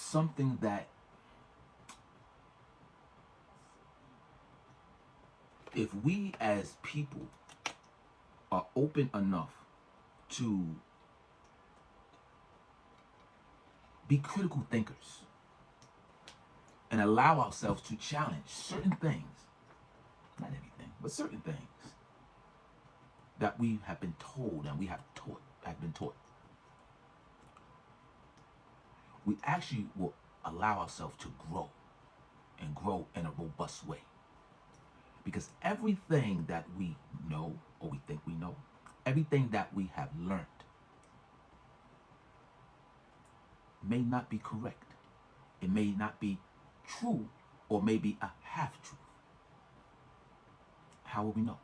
something that if we as people are open enough to be critical thinkers and allow ourselves to challenge certain things, not everything, but certain things that we have been told and we have been taught, we actually will allow ourselves to grow and grow in a robust way. Because everything that we know or we think we know, everything that we have learned may not be correct. It may not be true or maybe a half truth. How will we know?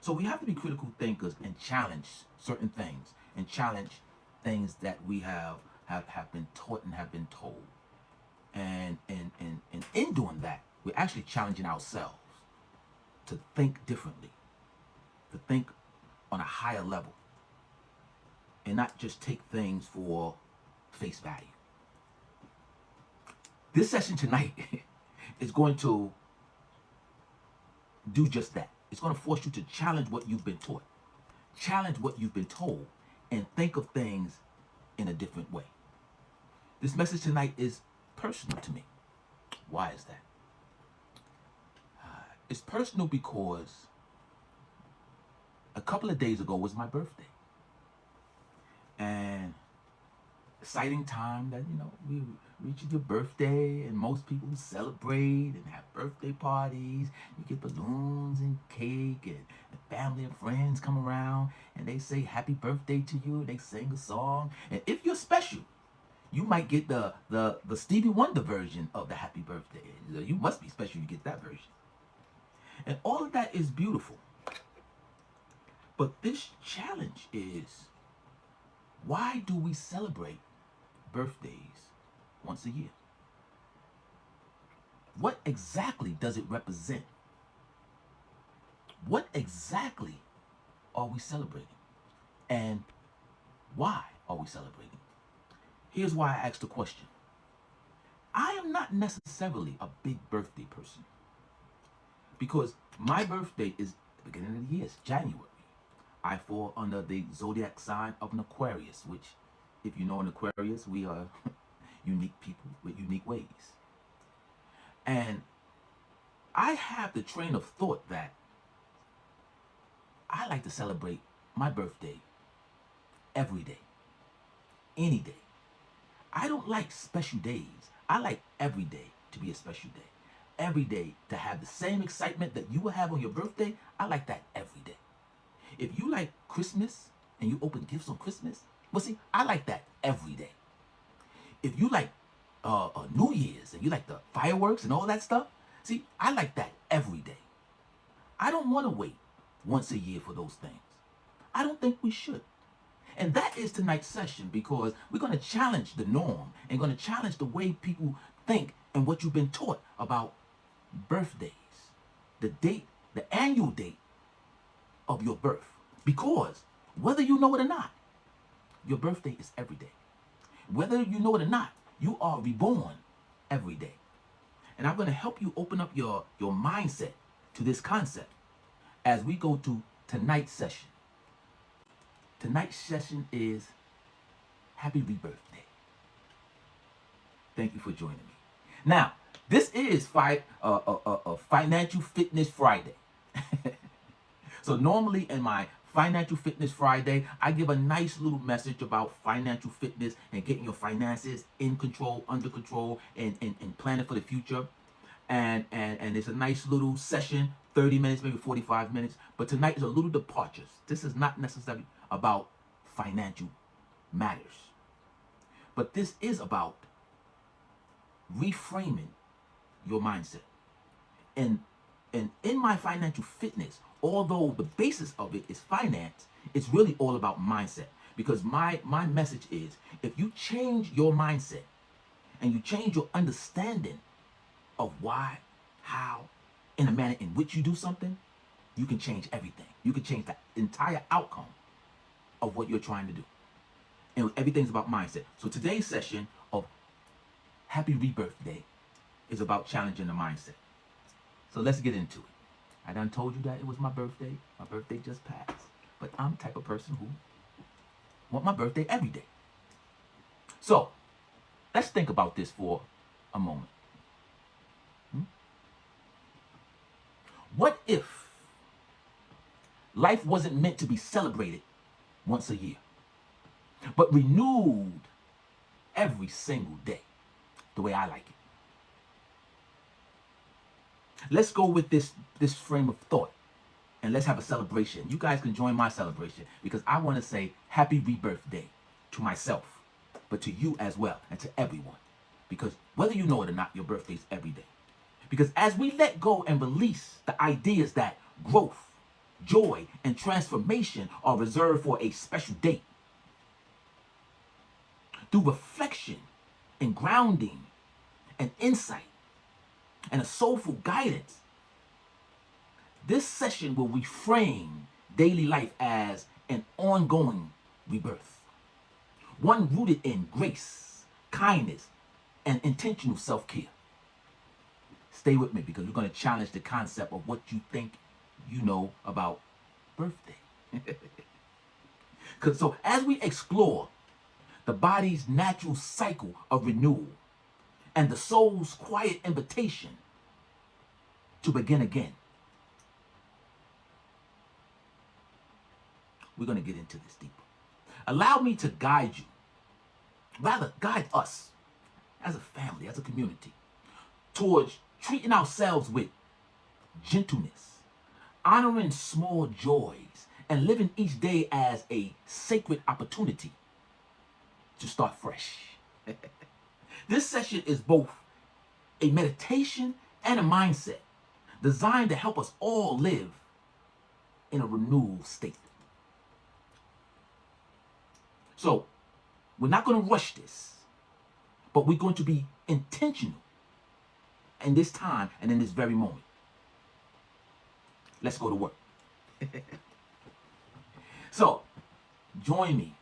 So we have to be critical thinkers and challenge certain things and challenge things that we have been taught and have been told. And in doing that, we're actually challenging ourselves to think differently, to think on a higher level, and not just take things for face value. This session tonight is going to do just that. It's going to force you to challenge what you've been taught, challenge what you've been told, and think of things in a different way. This message tonight is personal to me. Why is that? It's personal because a couple of days ago was my birthday. And exciting time that, we reach your birthday and most people celebrate and have birthday parties. You get balloons and cake and family and friends come around and they say happy birthday to you. They sing a song. And if you're special, you might get the Stevie Wonder version of the happy birthday. You must be special, you get that version. And all of that is beautiful. But this challenge is, why do we celebrate birthdays once a year? What exactly does it represent? What exactly are we celebrating? And why are we celebrating? Here's why I asked the question. I am not necessarily a big birthday person because my birthday is the beginning of the year, it's January. I fall under the zodiac sign of an Aquarius, which, if you know an Aquarius, we are unique people with unique ways. And I have the train of thought that I like to celebrate my birthday every day, any day. I don't like special days. I like every day to be a special day. Every day to have the same excitement that you will have on your birthday, I like that every day. If you like Christmas and you open gifts on Christmas, well, see, I like that every day. If you like New Year's and you like the fireworks and all that stuff, see, I like that every day. I don't want to wait once a year for those things. I don't think we should. And that is tonight's session, because we're going to challenge the norm and going to challenge the way people think and what you've been taught about birthdays, the date, the annual date of your birth. Because whether you know it or not, your birthday is every day. Whether you know it or not, you are reborn every day. And I'm going to help you open up your mindset to this concept as we go to tonight's session. Tonight's session is Happy Rebirthday. Thank you for joining me. Now, this is Financial Fitness Friday. So normally in my Financial Fitness Friday, I give a nice little message about financial fitness and getting your finances in control, under control, and planning for the future. And it's a nice little session, 30 minutes, maybe 45 minutes. But tonight is a little departure. This is not necessarily about financial matters. But this is about reframing your mindset. And in my financial fitness, although the basis of it is finance, it's really all about mindset. Because my message is, if you change your mindset and you change your understanding of why, how, in a manner in which you do something, you can change everything. You can change the entire outcome of what you're trying to do. And everything's about mindset. So today's session of Happy Rebirth Day is about challenging the mindset. So let's get into it. I done told you that it was my birthday. My birthday just passed. But I'm the type of person who want my birthday every day. So let's think about this for a moment. What if life wasn't meant to be celebrated once a year, but renewed every single day, the way I like it? Let's go with this frame of thought, and let's have a celebration. You guys can join my celebration, because I want to say happy rebirth day to myself, but to you as well, and to everyone. Because whether you know it or not, your birthday is every day. Because as we let go and release the ideas that growth, joy, and transformation are reserved for a special date, through reflection and grounding and insight and a soulful guidance, this session will reframe daily life as an ongoing rebirth. One rooted in grace, kindness, and intentional self-care. Stay with me, because we're going to challenge the concept of what you think you know about birthday. So as we explore the body's natural cycle of renewal and the soul's quiet invitation to begin again, we're going to get into this deeper. Allow me to guide you, rather guide us as a family, as a community, towards treating ourselves with gentleness, honoring small joys, and living each day as a sacred opportunity to start fresh. This session is both a meditation and a mindset designed to help us all live in a renewed state. So, we're not going to rush this, but we're going to be intentional in this time and in this very moment. Let's go to work. So, join me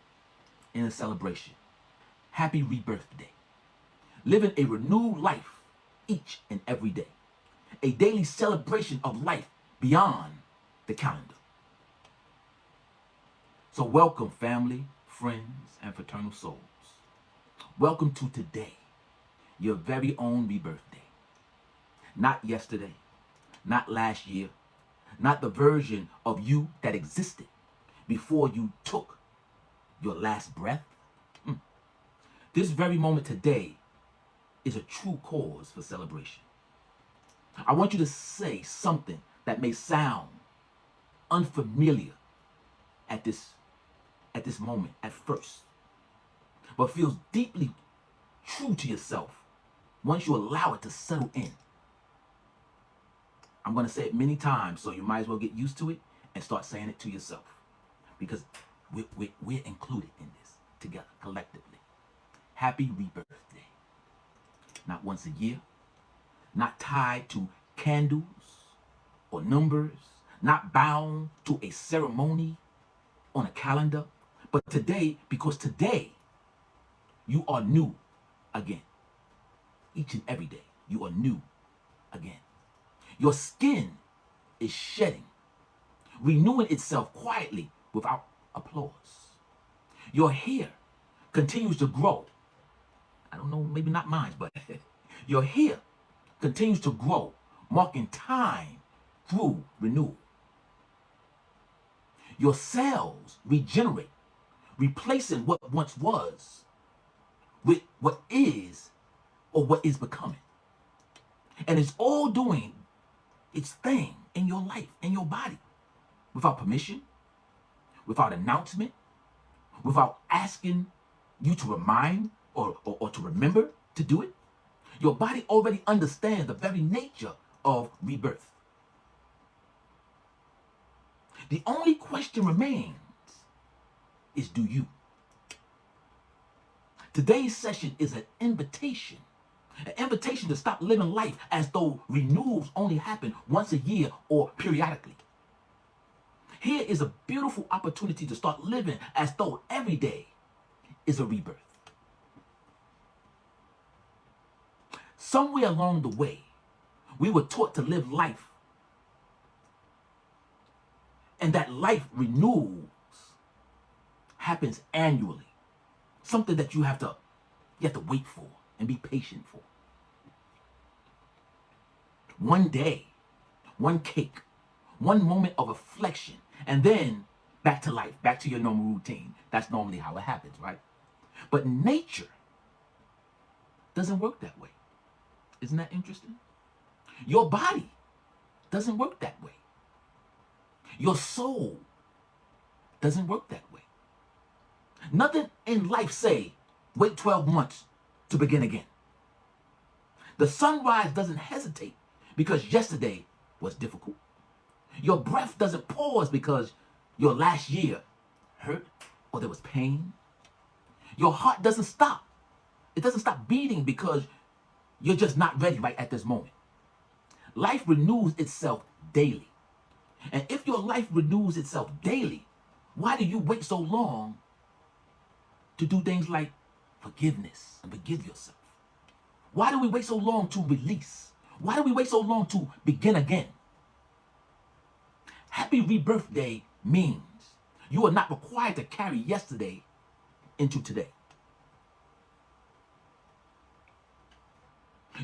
in a celebration. Happy Rebirth Day. Living a renewed life each and every day. A daily celebration of life beyond the calendar. So welcome, family, friends, and fraternal souls. Welcome to today, your very own rebirth day. Not yesterday, not last year, not the version of you that existed before you took your last breath. This very moment today is a true cause for celebration. I want you to say something that may sound unfamiliar at this moment at first, but feels deeply true to yourself once you allow it to settle in. I'm going to say it many times, so you might as well get used to it and start saying it to yourself, because we're included in this together, collectively. Happy Rebirth Day. Not once a year, not tied to candles or numbers, not bound to a ceremony on a calendar, but today, because today you are new again. Each and every day, you are new again. Your skin is shedding, renewing itself quietly without applause. Your hair continues to grow. I don't know, maybe not mine, but your hair continues to grow, marking time through renewal. Your cells regenerate, replacing what once was with what is or what is becoming. And it's all doing its thing in your life, in your body, without permission, without announcement, without asking you to remind or to remember to do it. Your body already understands the very nature of rebirth. The only question remains is, do you? Today's session is an invitation to stop living life as though renewals only happen once a year or periodically. Here is a beautiful opportunity to start living as though every day is a rebirth. Somewhere along the way, we were taught to live life, and that life renewals happens annually. Something that you have to wait for and be patient for. One day, one cake, one moment of reflection, and then back to life, back to your normal routine. That's normally how it happens, right? But nature doesn't work that way. Isn't that interesting? Your body doesn't work that way. Your soul doesn't work that way. Nothing in life say, wait 12 months to begin again. The sunrise doesn't hesitate because yesterday was difficult. Your breath doesn't pause because your last year hurt or there was pain. Your heart doesn't stop. It doesn't stop beating because you're just not ready right at this moment. Life renews itself daily. And if your life renews itself daily, why do you wait so long to do things like forgiveness and forgive yourself? Why do we wait so long to release? Why do we wait so long to begin again? Happy Rebirth Day means you are not required to carry yesterday into today.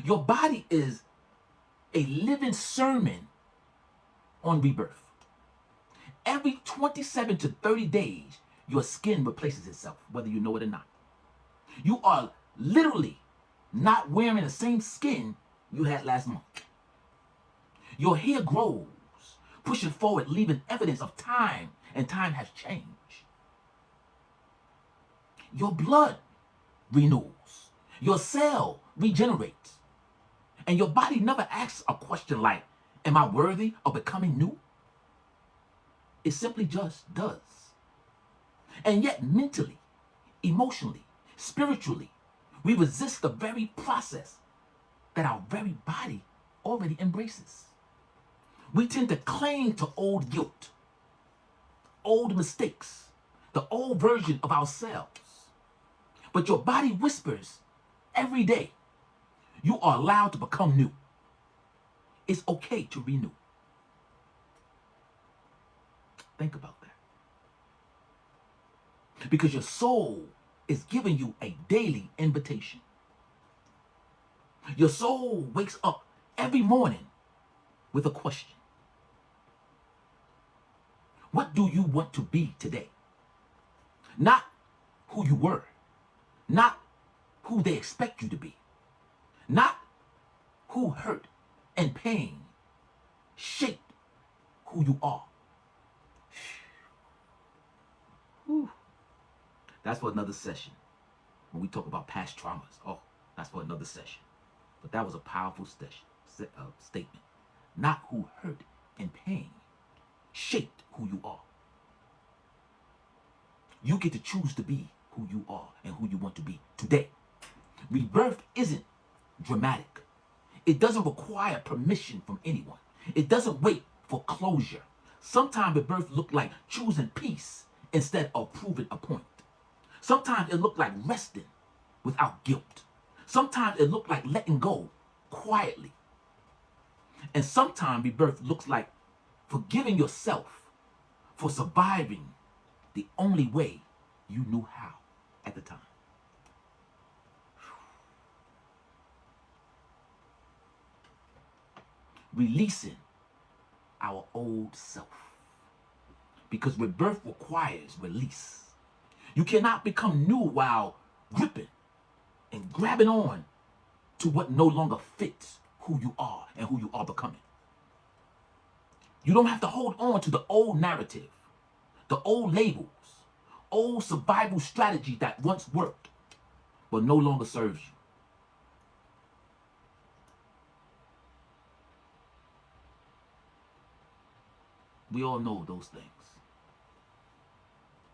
Your body is a living sermon on rebirth. Every 27 to 30 days, your skin replaces itself, whether you know it or not. You are literally not wearing the same skin you had last month. Your hair grows, pushing forward, leaving evidence of time, and time has changed. Your blood renews. Your cell regenerates. And your body never asks a question like, am I worthy of becoming new? It simply just does. And yet mentally, emotionally, spiritually, we resist the very process that our very body already embraces. We tend to cling to old guilt, old mistakes, the old version of ourselves. But your body whispers every day, you are allowed to become new. It's okay to renew. Think about that. Because your soul is giving you a daily invitation. Your soul wakes up every morning with a question. What do you want to be today? Not who you were. Not who they expect you to be. Not who hurt and pain shaped who you are. Whew. That's for another session. When we talk about past traumas. Oh, that's for another session. But that was a powerful statement. Not who hurt and pain shaped who you are. You get to choose to be who you are and who you want to be today. Rebirth isn't dramatic. It doesn't require permission from anyone. It doesn't wait for closure. Sometimes rebirth looks like choosing peace instead of proving a point. Sometimes it looks like resting without guilt. Sometimes it looks like letting go quietly. And sometimes rebirth looks like forgiving yourself for surviving the only way you knew how at the time. Releasing our old self. Because rebirth requires release. You cannot become new while gripping and grabbing on to what no longer fits who you are and who you are becoming. You don't have to hold on to the old narrative, the old labels, old survival strategy that once worked but no longer serves you. We all know those things.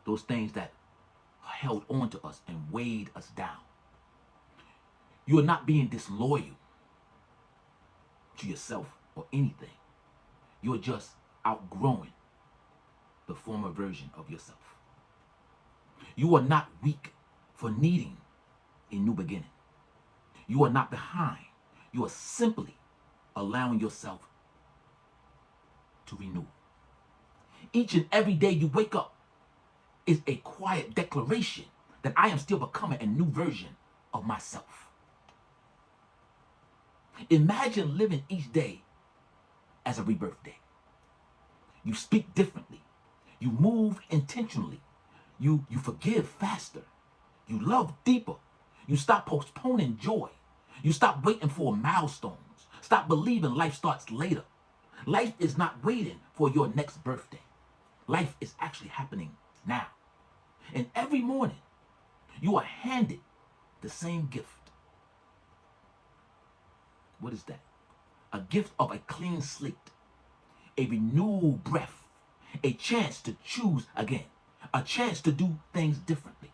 Those things that held on to us and weighed us down. You are not being disloyal to yourself or anything. You're just outgrowing the former version of yourself. You are not weak for needing a new beginning. You are not behind. You are simply allowing yourself to renew. Each and every day you wake up is a quiet declaration that I am still becoming a new version of myself. Imagine living each day as a rebirth day. You speak differently. You move intentionally. You forgive faster. You love deeper. You stop postponing joy. You stop waiting for milestones. Stop believing life starts later. Life is not waiting for your next birthday. Life is actually happening now. And every morning, you are handed the same gift. What is that? A gift of a clean slate, a renewed breath, a chance to choose again, a chance to do things differently.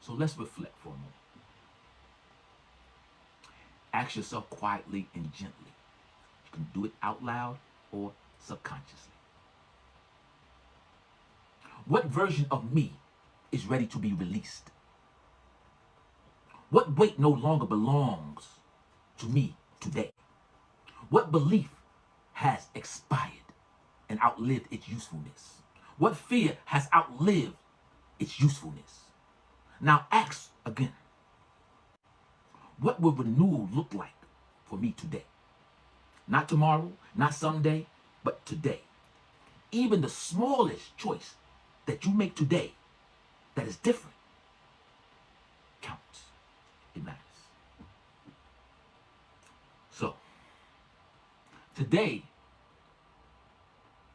So let's reflect for a moment. Ask yourself quietly and gently. You can do it out loud or subconsciously. What version of me is ready to be released? What weight no longer belongs to me today? What belief has expired and outlived its usefulness? What fear has outlived its usefulness? Now ask again. What will renewal look like for me today? Not tomorrow, not someday, but today. Even the smallest choice that you make today that is different counts. It matters. So, today,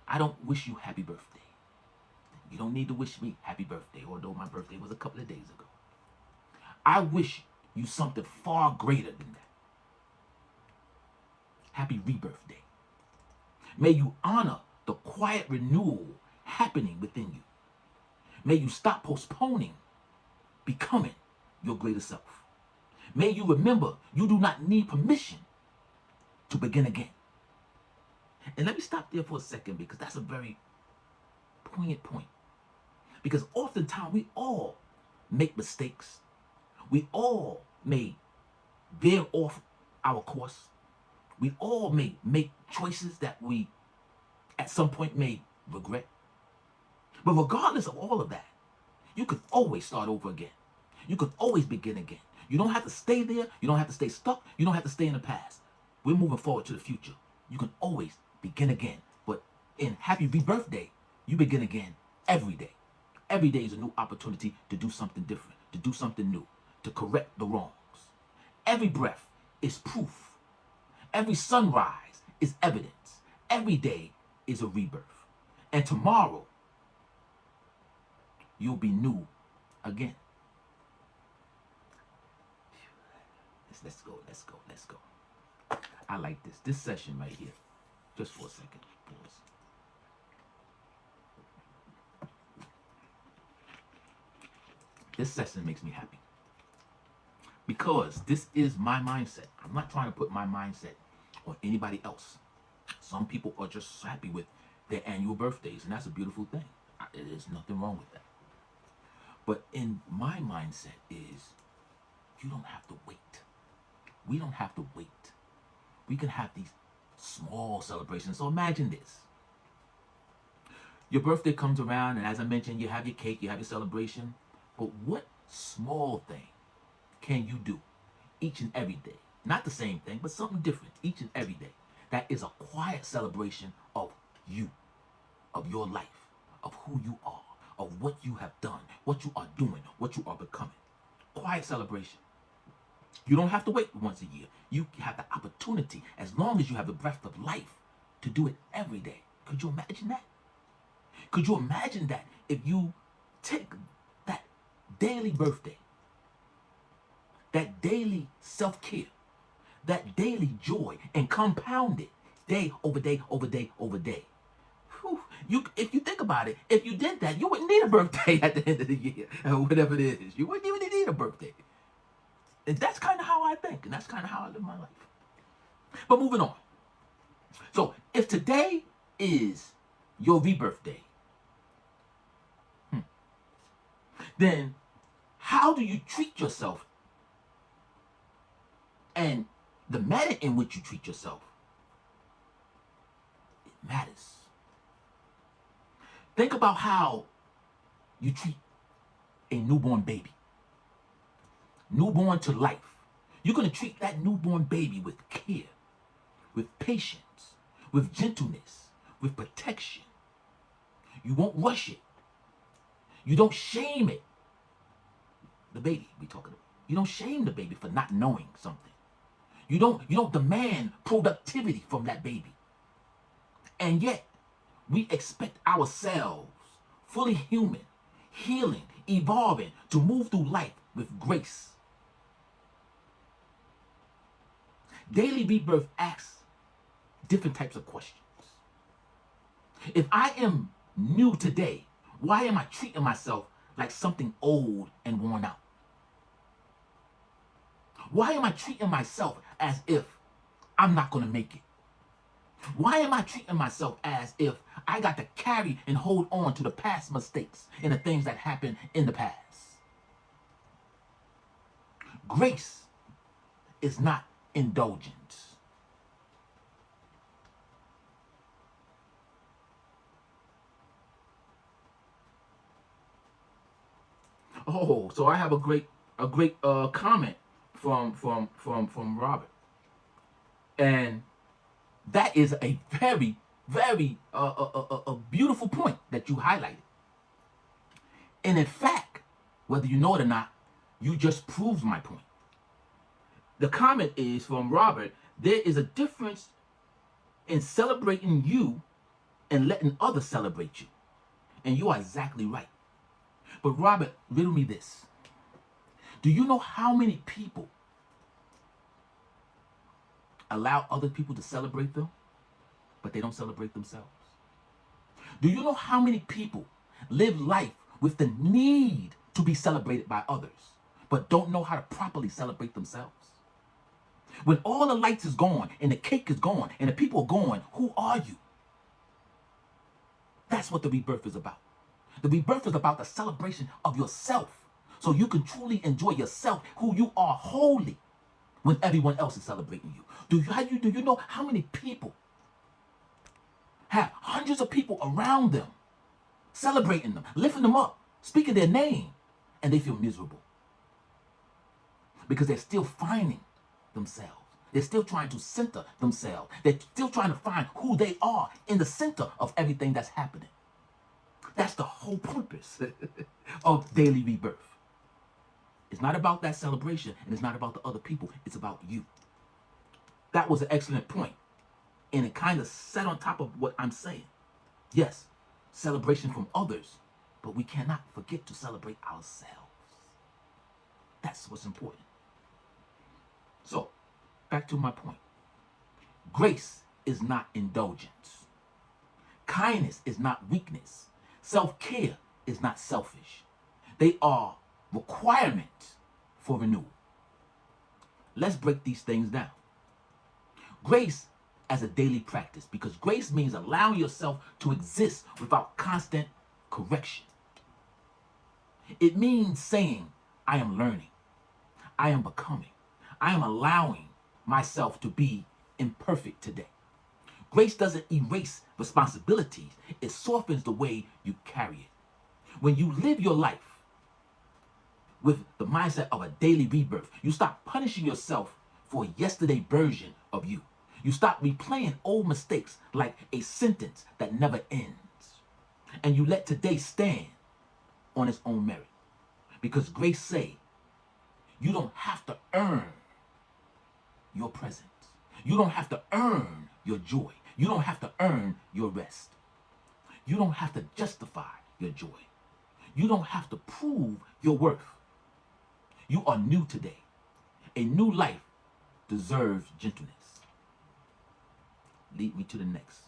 I don't wish you happy birthday. You don't need to wish me happy birthday, although my birthday was a couple of days ago. I wish you something far greater than that. Happy rebirth day. May you honor the quiet renewal happening within you. May you stop postponing becoming your greater self. May you remember you do not need permission to begin again. And let me stop there for a second because that's a very poignant point. Because oftentimes we all make mistakes. We all may veer off our course. We all may make choices that we at some point may regret. But regardless of all of that, you could always start over again. You could always begin again. You don't have to stay there. You don't have to stay stuck. You don't have to stay in the past. We're moving forward to the future. You can always begin again. But in Happy Rebirth Day, you begin again every day. Every day is a new opportunity to do something different, to do something new, to correct the wrongs. Every breath is proof. Every sunrise is evidence. Every day is a rebirth. And tomorrow, you'll be new again. Let's go. I like this. This session right here. Just for a second. Pause. This session makes me happy. Because this is my mindset. I'm not trying to put my mindset on anybody else. Some people are just happy with their annual birthdays, and that's a beautiful thing. There's nothing wrong with that. But in my mindset is, you don't have to wait. We don't have to wait. We can have these small celebrations. So imagine this. Your birthday comes around, and as I mentioned, you have your cake, you have your celebration. But what small thing can you do each and every day? Not the same thing, but something different each and every day. That is a quiet celebration of you, of your life, of who you are, of what you have done, what you are doing, what you are becoming. Quiet celebration. You don't have to wait once a year. You have the opportunity, as long as you have the breath of life, to do it every day. Could you imagine that? Could you imagine that if you take that daily birthday, that daily self-care, that daily joy, and compound it day over day over day over day? Whew. If you think about it, if you did that, you wouldn't need a birthday at the end of the year, or whatever it is. You wouldn't even need a birthday. And that's kind of how I think, and that's kind of how I live my life. But moving on. So if today is your rebirth day, then how do you treat yourself The manner in which you treat yourself, it matters. Think about how you treat a newborn baby, newborn to life. You're going to treat that newborn baby with care, with patience, with gentleness, with protection. You won't rush it. You don't shame it. The baby we talking about. You don't shame the baby for not knowing something. You don't demand productivity from that baby. And yet, we expect ourselves, fully human, healing, evolving, to move through life with grace. Daily Rebirth asks different types of questions. If I am new today, why am I treating myself like something old and worn out? Why am I treating myself as if I'm not going to make it? Why am I treating myself as if I got to carry and hold on to the past mistakes and the things that happened in the past? Grace is not indulgence. Oh, so I have a great comment from Robert, and that is a very a beautiful point that you highlighted. And in fact, whether you know it or not, you just proved my point. The comment is from Robert. There is a difference in celebrating you and letting others celebrate you, and you are exactly right. But Robert, riddle me this. Do you know how many people allow other people to celebrate them, but they don't celebrate themselves? Do you know how many people live life with the need to be celebrated by others, but don't know how to properly celebrate themselves? When all the lights is gone and the cake is gone and the people are gone, who are you? That's what the rebirth is about. The rebirth is about the celebration of yourself, so you can truly enjoy yourself, who you are wholly, when everyone else is celebrating you. Do you know how many people have hundreds of people around them, celebrating them, lifting them up, speaking their name, and they feel miserable because they're still finding themselves. They're still trying to center themselves. They're still trying to find who they are in the center of everything that's happening. That's the whole purpose of daily rebirth. It's not about that celebration, and it's not about the other people. It's about you. That was an excellent point, and it kind of sat on top of what I'm saying. Yes, celebration from others, but we cannot forget to celebrate ourselves. That's what's important. So, back to my point. Grace is not indulgence. Kindness is not weakness. Self-care is not selfish. They are requirements for renewal. Let's break these things down. Grace as a daily practice, because grace means allowing yourself to exist without constant correction. It means saying, I am learning, I am becoming, I am allowing myself to be imperfect today. Grace doesn't erase responsibilities, it softens the way you carry it. When you live your life with the mindset of a daily rebirth, you stop punishing yourself for a yesterday version of you. You stop replaying old mistakes like a sentence that never ends. And you let today stand on its own merit. Because grace say, you don't have to earn your presence. You don't have to earn your joy. You don't have to earn your rest. You don't have to justify your joy. You don't have to prove your worth. You are new today. A new life deserves gentleness. Lead me to the next.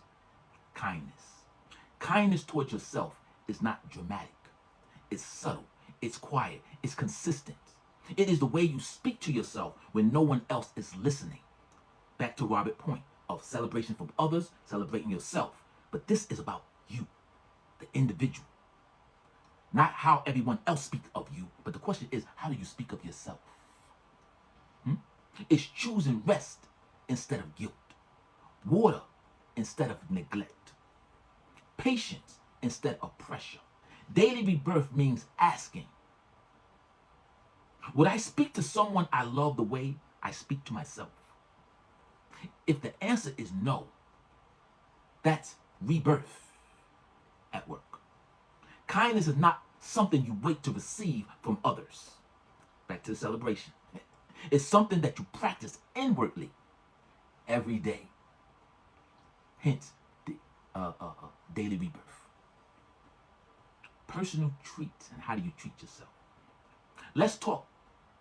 Kindness. Kindness towards yourself is not dramatic. It's subtle. It's quiet. It's consistent. It is the way you speak to yourself when no one else is listening. Back to Robert's point of celebration from others, celebrating yourself. But this is about you, the individual. Not how everyone else speaks of you, but the question is, how do you speak of yourself? It's choosing rest instead of guilt, water instead of neglect, patience instead of pressure. Daily rebirth means asking, would I speak to someone I love the way I speak to myself? If the answer is no, that's rebirth at work. Kindness is not something you wait to receive from others. Back to the celebration. It's something that you practice inwardly every day. Hence, the daily rebirth. Personal treats and how do you treat yourself? Let's talk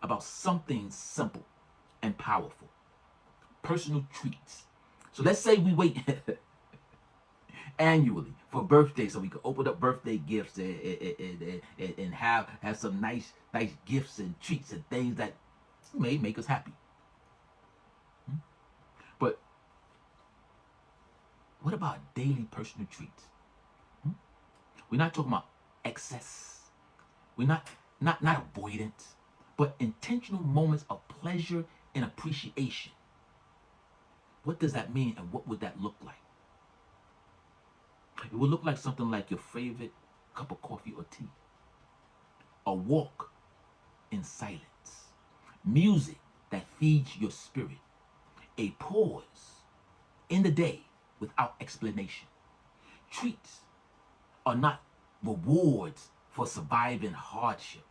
about something simple and powerful. Personal treats. So let's say we wait annually for birthday so we can open up birthday gifts and have some nice gifts and treats and things that may make us happy. But what about daily personal treats? We're not talking about excess. We're not avoidance, but intentional moments of pleasure and appreciation. What does that mean, and what would that look like? It would look like something like your favorite cup of coffee or tea, a walk in silence, music that feeds your spirit, a pause in the day without explanation. Treats are not rewards for surviving hardship.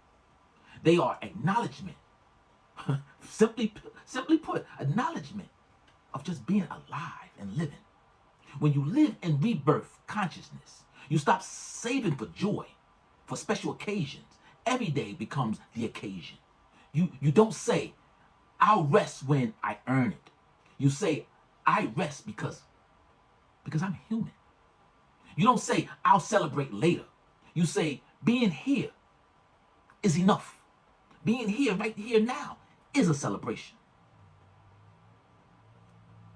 They are acknowledgement. simply put, acknowledgement of just being alive and living. When you live in rebirth consciousness, you stop saving for joy, for special occasions. Every day becomes the occasion. You don't say, I'll rest when I earn it. You say, I rest because I'm human. You don't say, I'll celebrate later. You say, being here is enough. Being here, right here now, is a celebration.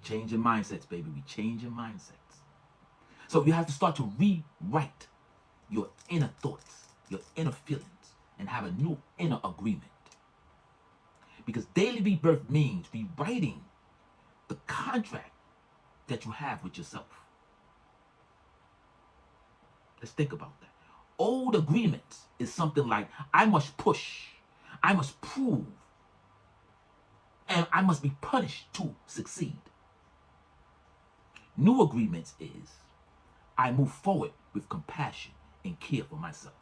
Changing mindsets, baby. We changing mindsets. So you have to start to rewrite your inner thoughts, your inner feelings, and have a new inner agreement. Because daily rebirth means rewriting the contract that you have with yourself. Let's think about that. Old agreements is something like, I must push, I must prove, and I must be punished to succeed. New agreements is, I move forward with compassion and care for myself.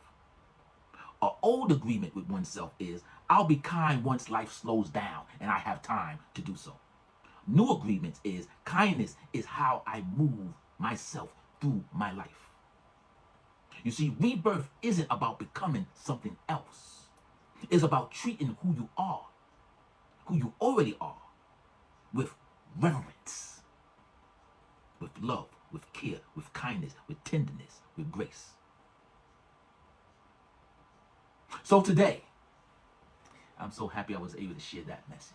An old agreement with oneself is, I'll be kind once life slows down and I have time to do so. New agreements is, kindness is how I move myself through my life. You see, rebirth isn't about becoming something else. It's about treating who you are, who you already are, with reverence, with love, with care, with kindness, with tenderness, with grace. So today, I'm so happy I was able to share that message.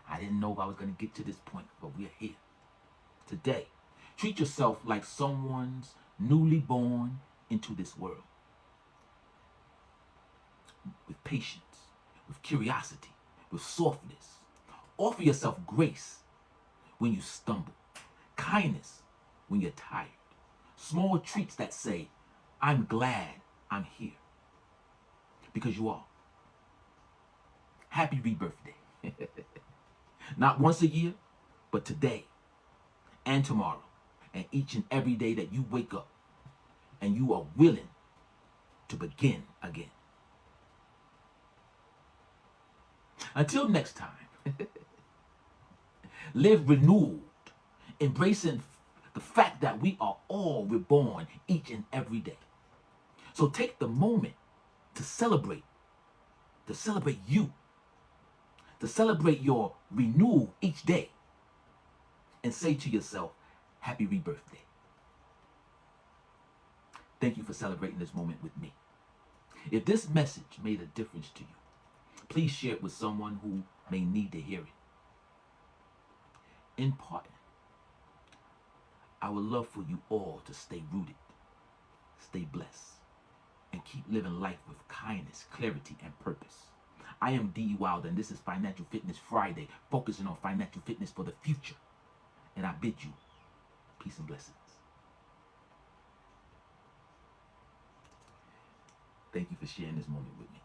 I didn't know if I was going to get to this point, but we're here. Today, treat yourself like someone's newly born into this world. With patience, with curiosity, with softness. Offer yourself grace when you stumble. Kindness when you're tired. Small treats that say, I'm glad I'm here. Because you are. Happy rebirth day. Not once a year, but today and tomorrow and each and every day that you wake up and you are willing to begin again. Until next time, live renewed, embracing the fact that we are all reborn each and every day. So take the moment to celebrate you, to celebrate your renewal each day, and say to yourself, happy rebirth day. Thank you for celebrating this moment with me. If this message made a difference to you, please share it with someone who may need to hear it. In part, I would love for you all to stay rooted, stay blessed, and keep living life with kindness, clarity, and purpose. I am D. Wilder, and this is Financial Fitness Friday, focusing on financial fitness for the future. And I bid you peace and blessings. Thank you for sharing this moment with me.